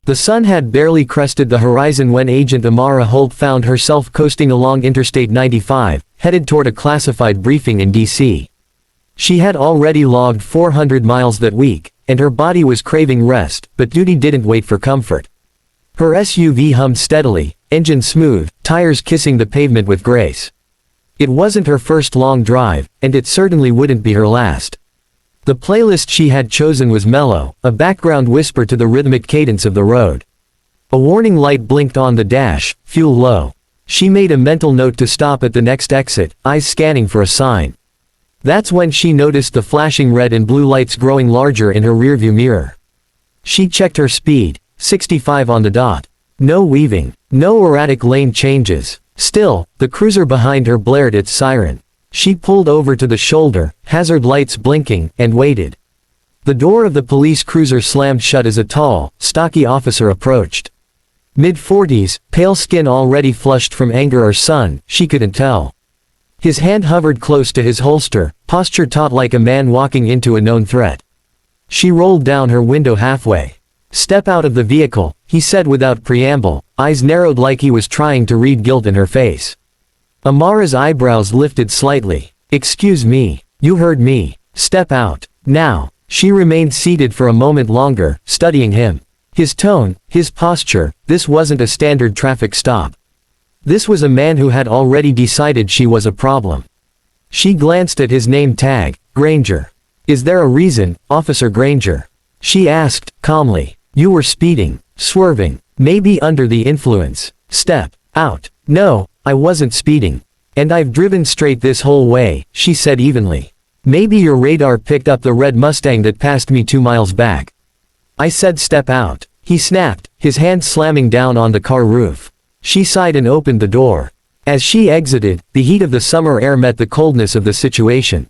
The sun had barely crested the horizon when Agent Amara Holt found herself coasting along Interstate 95, headed toward a classified briefing in D.C. She had already logged 400 miles that week, and her body was craving rest, but duty didn't wait for comfort. Her SUV hummed steadily, engine smooth, tires kissing the pavement with grace. It wasn't her first long drive, and it certainly wouldn't be her last. The playlist she had chosen was mellow, a background whisper to the rhythmic cadence of the road. A warning light blinked on the dash, fuel low. She made a mental note to stop at the next exit, eyes scanning for a sign. That's when she noticed the flashing red and blue lights growing larger in her rearview mirror. She checked her speed, 65 on the dot. No weaving, no erratic lane changes. Still, the cruiser behind her blared its siren. She pulled over to the shoulder, hazard lights blinking, and waited. The door of the police cruiser slammed shut as a tall, stocky officer approached. Mid-40s, pale skin already flushed from anger or sun, she couldn't tell. His hand hovered close to his holster, posture taut like a man walking into a known threat. She rolled down her window halfway. "Step out of the vehicle," he said without preamble, eyes narrowed like he was trying to read guilt in her face. Amara's eyebrows lifted slightly. "Excuse me. You heard me. Step out. Now." She remained seated for a moment longer, studying him. His tone, his posture, this wasn't a standard traffic stop. This was a man who had already decided she was a problem. She glanced at his name tag, Granger. "Is there a reason, Officer Granger?" She asked, calmly. "You were speeding, swerving, maybe under the influence. Step out." "No, I wasn't speeding. And I've driven straight this whole way," she said evenly. "Maybe your radar picked up the red Mustang that passed me 2 miles back." "I said step out," he snapped, his hand slamming down on the car roof. She sighed and opened the door. As she exited, the heat of the summer air met the coldness of the situation.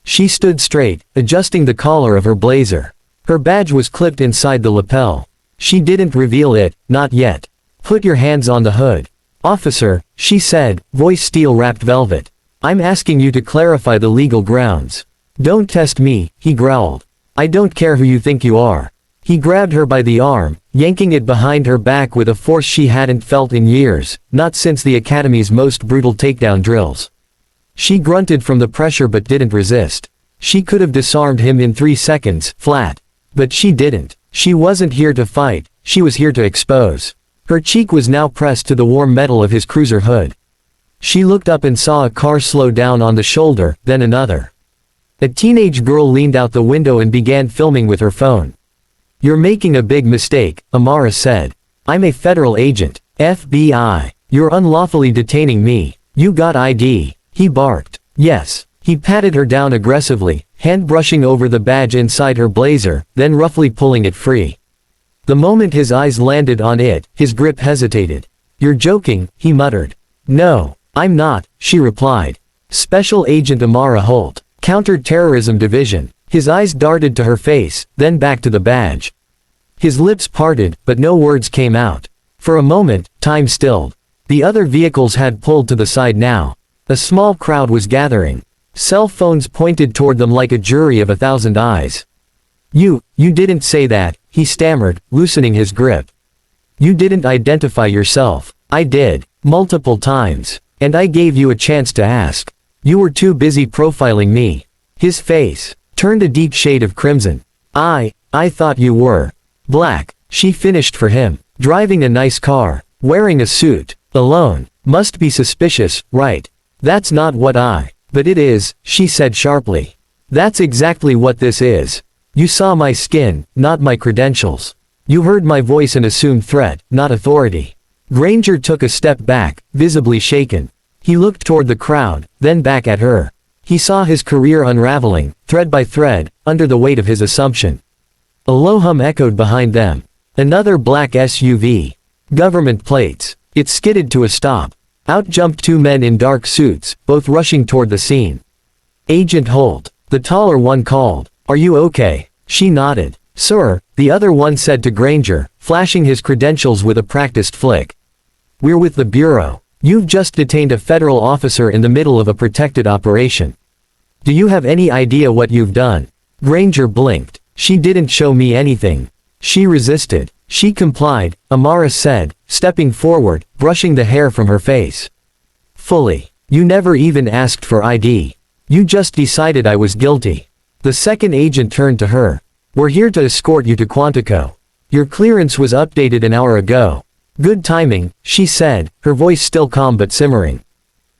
She stood straight, adjusting the collar of her blazer. Her badge was clipped inside the lapel. She didn't reveal it, not yet. "Put your hands on the hood." "Officer," she said, voice steel-wrapped velvet. "I'm asking you to clarify the legal grounds." "Don't test me," he growled. "I don't care who you think you are." He grabbed her by the arm, yanking it behind her back with a force she hadn't felt in years, not since the Academy's most brutal takedown drills. She grunted from the pressure but didn't resist. She could have disarmed him in 3 seconds, flat. But she didn't. She wasn't here to fight, she was here to expose. Her cheek was now pressed to the warm metal of his cruiser hood. She looked up and saw a car slow down on the shoulder, then another. A teenage girl leaned out the window and began filming with her phone. "You're making a big mistake," Amara said. "I'm a federal agent. FBI. You're unlawfully detaining me. You got ID." He barked. "Yes." He patted her down aggressively, hand brushing over the badge inside her blazer, then roughly pulling it free. The moment his eyes landed on it, his grip hesitated. "You're joking," he muttered. "No, I'm not," she replied. "Special Agent Amara Holt, Counter-Terrorism Division." His eyes darted to her face, then back to the badge. His lips parted, but no words came out. For a moment, time stilled. The other vehicles had pulled to the side now. A small crowd was gathering. Cell phones pointed toward them like a jury of 1,000 eyes. You didn't say that," he stammered, loosening his grip. "You didn't identify yourself." "I did. Multiple times. And I gave you a chance to ask. You were too busy profiling me." His face turned a deep shade of crimson. I thought you were black." She finished for him. "Driving a nice car. Wearing a suit. Alone. Must be suspicious, right?" "That's not what But it is," she said sharply. "That's exactly what this is. You saw my skin, not my credentials. You heard my voice and assumed threat, not authority." Granger took a step back, visibly shaken. He looked toward the crowd, then back at her. He saw his career unraveling, thread by thread, under the weight of his assumption. A low hum echoed behind them. Another black SUV. Government plates. It skidded to a stop. Out jumped 2 men in dark suits, both rushing toward the scene. "Agent Holt," the taller one called. "Are you okay?" She nodded. "Sir," the other one said to Granger, flashing his credentials with a practiced flick. "We're with the Bureau. You've just detained a federal officer in the middle of a protected operation. Do you have any idea what you've done?" Granger blinked. "She didn't show me anything." She resisted. She complied, Amara said, stepping forward, brushing the hair from her face. Fully. You never even asked for ID. You just decided I was guilty. The second agent turned to her. We're here to escort you to Quantico. Your clearance was updated an hour ago. Good timing, she said, her voice still calm but simmering.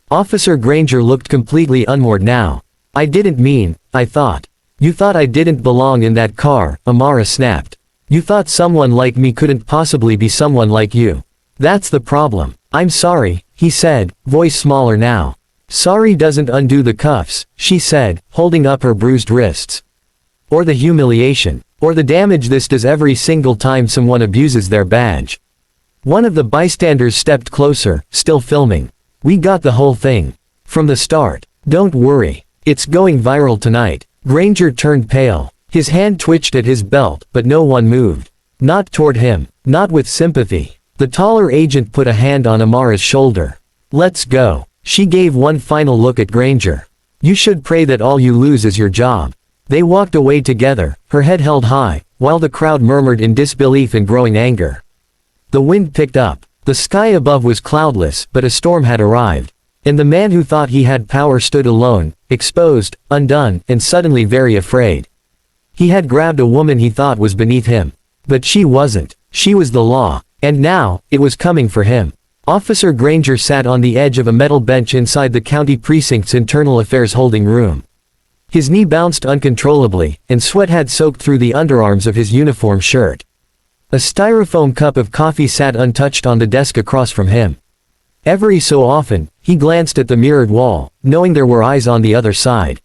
Officer Granger looked completely unmoored now. I didn't mean, I thought. You thought I didn't belong in that car, Amara snapped. You thought someone like me couldn't possibly be someone like you. That's the problem. I'm sorry, he said, voice smaller now. Sorry doesn't undo the cuffs, she said, holding up her bruised wrists. Or the humiliation. Or the damage this does every single time someone abuses their badge. One of the bystanders stepped closer, still filming. We got the whole thing. From the start. Don't worry. It's going viral tonight. Granger turned pale. His hand twitched at his belt, but no one moved. Not toward him. Not with sympathy. The taller agent put a hand on Amara's shoulder. Let's go. She gave one final look at Granger. You should pray that all you lose is your job. They walked away together, her head held high, while the crowd murmured in disbelief and growing anger. The wind picked up. The sky above was cloudless, but a storm had arrived. And the man who thought he had power stood alone, exposed, undone, and suddenly very afraid. He had grabbed a woman he thought was beneath him. But she wasn't. She was the law. And now, it was coming for him. Officer Granger sat on the edge of a metal bench inside the county precinct's internal affairs holding room. His knee bounced uncontrollably, and sweat had soaked through the underarms of his uniform shirt. A styrofoam cup of coffee sat untouched on the desk across from him. Every so often, he glanced at the mirrored wall, knowing there were eyes on the other side.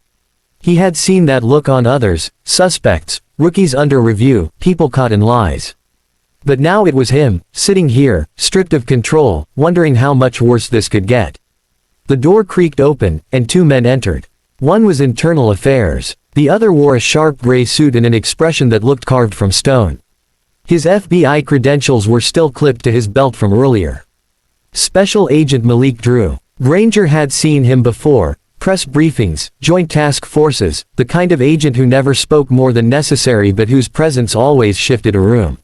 He had seen that look on others, suspects, rookies under review, people caught in lies. But now it was him, sitting here, stripped of control, wondering how much worse this could get. The door creaked open, and two men entered. One was internal affairs. The other wore a sharp gray suit and an expression that looked carved from stone. His FBI credentials were still clipped to his belt from earlier. Special Agent Malik Drew. Granger had seen him before. Press briefings, joint task forces, the kind of agent who never spoke more than necessary but whose presence always shifted a room.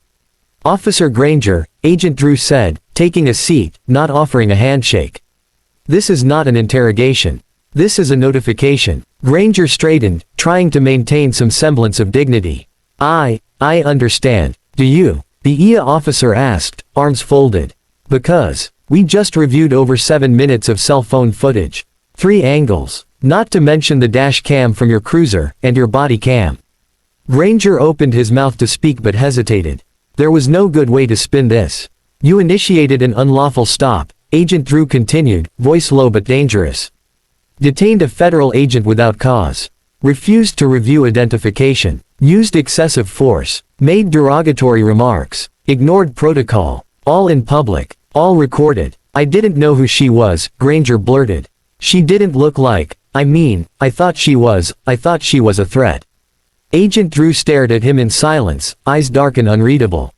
Officer Granger, Agent Drew said, taking a seat, not offering a handshake. This is not an interrogation. This is a notification. Granger straightened, trying to maintain some semblance of dignity. I understand. Do you? The IA officer asked, arms folded. Because. We just reviewed over 7 minutes of cell phone footage. 3 angles. Not to mention the dash cam from your cruiser, and your body cam. Granger opened his mouth to speak but hesitated. There was no good way to spin this. You initiated an unlawful stop, Agent Drew continued, voice low but dangerous. Detained a federal agent without cause. Refused to review identification. Used excessive force. Made derogatory remarks. Ignored protocol. All in public. All recorded. I didn't know who she was, Granger blurted. She didn't look like, I thought she was a threat. Agent Drew stared at him in silence, eyes dark and unreadable.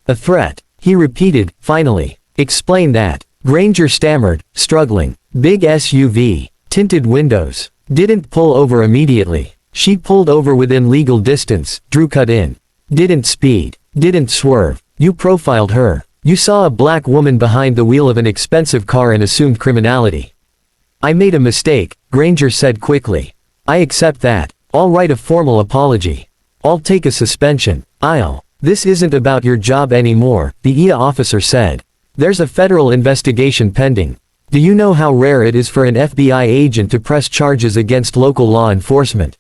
A threat, he repeated, finally. Explain that. Granger stammered, struggling. Big SUV. Tinted windows. Didn't pull over immediately. She pulled over within legal distance, Drew cut in. Didn't speed. Didn't swerve. You profiled her. You saw a black woman behind the wheel of an expensive car and assumed criminality. I made a mistake, Granger said quickly. I accept that. I'll write a formal apology. I'll take a suspension. This isn't about your job anymore, the IA officer said. There's a federal investigation pending. Do you know how rare it is for an FBI agent to press charges against local law enforcement?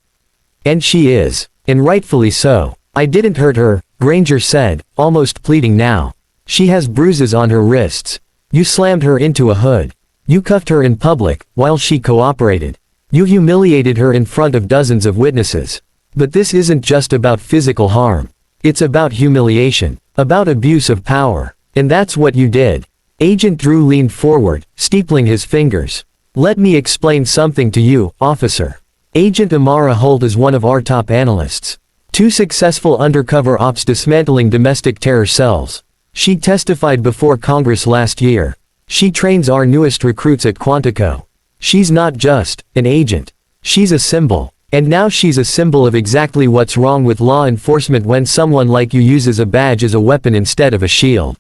And she is. And rightfully so. I didn't hurt her, Granger said, almost pleading now. She has bruises on her wrists. You slammed her into a hood. You cuffed her in public, while she cooperated. You humiliated her in front of dozens of witnesses. But this isn't just about physical harm. It's about humiliation. About abuse of power. And that's what you did. Agent Drew leaned forward, steepling his fingers. Let me explain something to you, officer. Agent Amara Holt is one of our top analysts. 2 successful undercover ops dismantling domestic terror cells. She testified before Congress last year. She trains our newest recruits at Quantico. She's not just an agent. She's a symbol. And now she's a symbol of exactly what's wrong with law enforcement when someone like you uses a badge as a weapon instead of a shield.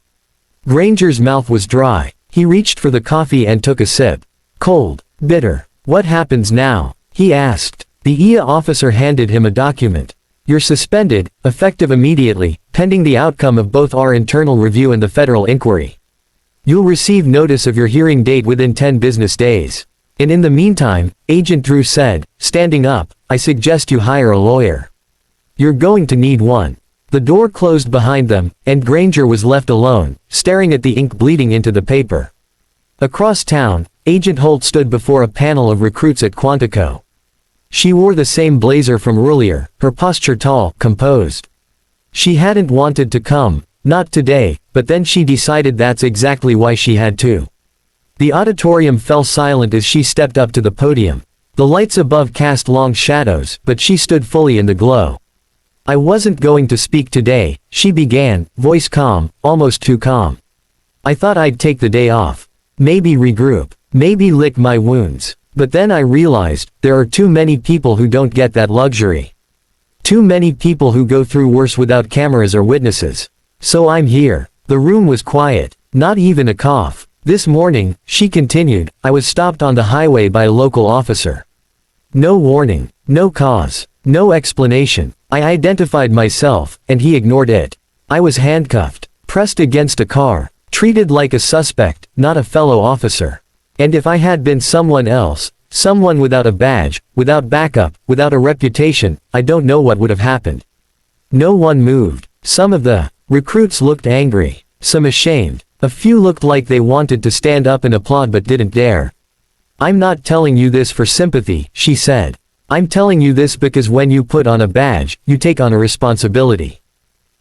Granger's mouth was dry. He reached for the coffee and took a sip. Cold. Bitter. What happens now? He asked. The EA officer handed him a document. You're suspended, effective immediately, pending the outcome of both our internal review and the federal inquiry. You'll receive notice of your hearing date within 10 business days. And in the meantime, Agent Drew said, standing up, I suggest you hire a lawyer. You're going to need one. The door closed behind them, and Granger was left alone, staring at the ink bleeding into the paper. Across town, Agent Holt stood before a panel of recruits at Quantico. She wore the same blazer from earlier, her posture tall, composed. She hadn't wanted to come, not today, but then she decided that's exactly why she had to. The auditorium fell silent as she stepped up to the podium. The lights above cast long shadows, but she stood fully in the glow. I wasn't going to speak today, she began, voice calm, almost too calm. I thought I'd take the day off. Maybe regroup. Maybe lick my wounds. But then I realized, there are too many people who don't get that luxury. Too many people who go through worse without cameras or witnesses. So I'm here. The room was quiet, not even a cough. This morning, she continued, I was stopped on the highway by a local officer. No warning, no cause, no explanation. I identified myself, and he ignored it. I was handcuffed, pressed against a car, treated like a suspect, not a fellow officer. And if I had been someone else, someone without a badge, without backup, without a reputation, I don't know what would have happened. No one moved. Some of the recruits looked angry, some ashamed. A few looked like they wanted to stand up and applaud but didn't dare. I'm not telling you this for sympathy, she said. I'm telling you this because when you put on a badge, you take on a responsibility.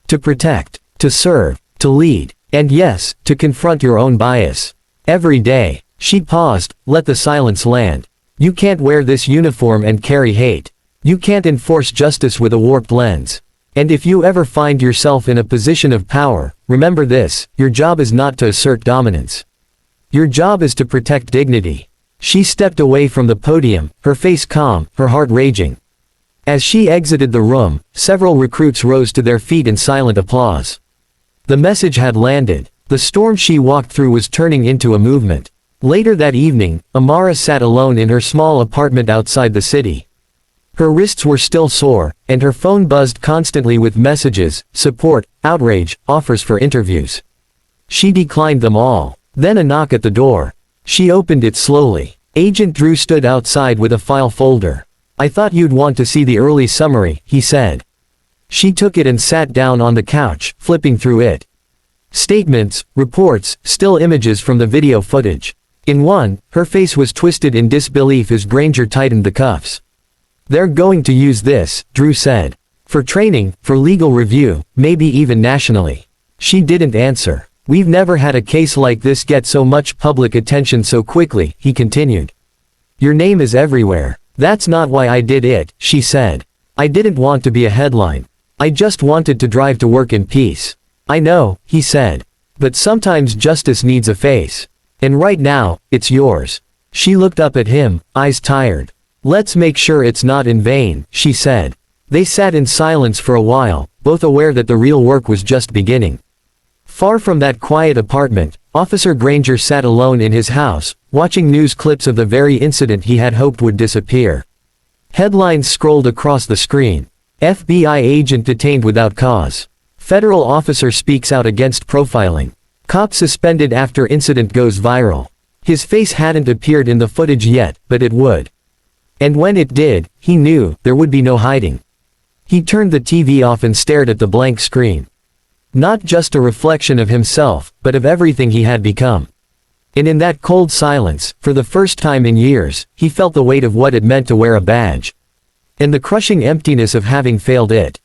To protect, to serve, to lead, and yes, to confront your own bias. Every day. She paused, let the silence land. You can't wear this uniform and carry hate. You can't enforce justice with a warped lens. And if you ever find yourself in a position of power, remember this, your job is not to assert dominance. Your job is to protect dignity. She stepped away from the podium, her face calm, her heart raging. As she exited the room, several recruits rose to their feet in silent applause. The message had landed. The storm she walked through was turning into a movement. Later that evening, Amara sat alone in her small apartment outside the city. Her wrists were still sore, and her phone buzzed constantly with messages, support, outrage, offers for interviews. She declined them all. Then a knock at the door. She opened it slowly. Agent Drew stood outside with a file folder. I thought you'd want to see the early summary, he said. She took it and sat down on the couch, flipping through it. Statements, reports, still images from the video footage. In one, her face was twisted in disbelief as Granger tightened the cuffs. They're going to use this, Drew said. For training, for legal review, maybe even nationally. She didn't answer. We've never had a case like this get so much public attention so quickly, he continued. Your name is everywhere. That's not why I did it, she said. I didn't want to be a headline. I just wanted to drive to work in peace. I know, he said. But sometimes justice needs a face. And right now, it's yours. She looked up at him, eyes tired. Let's make sure it's not in vain, she said. They sat in silence for a while, both aware that the real work was just beginning. Far from that quiet apartment, Officer Granger sat alone in his house, watching news clips of the very incident he had hoped would disappear. Headlines scrolled across the screen. FBI agent detained without cause. Federal officer speaks out against profiling. Cop suspended after incident goes viral. His face hadn't appeared in the footage yet, but it would. And when it did, he knew, there would be no hiding. He turned the TV off and stared at the blank screen. Not just a reflection of himself, but of everything he had become. And in that cold silence, for the first time in years, he felt the weight of what it meant to wear a badge. And the crushing emptiness of having failed it.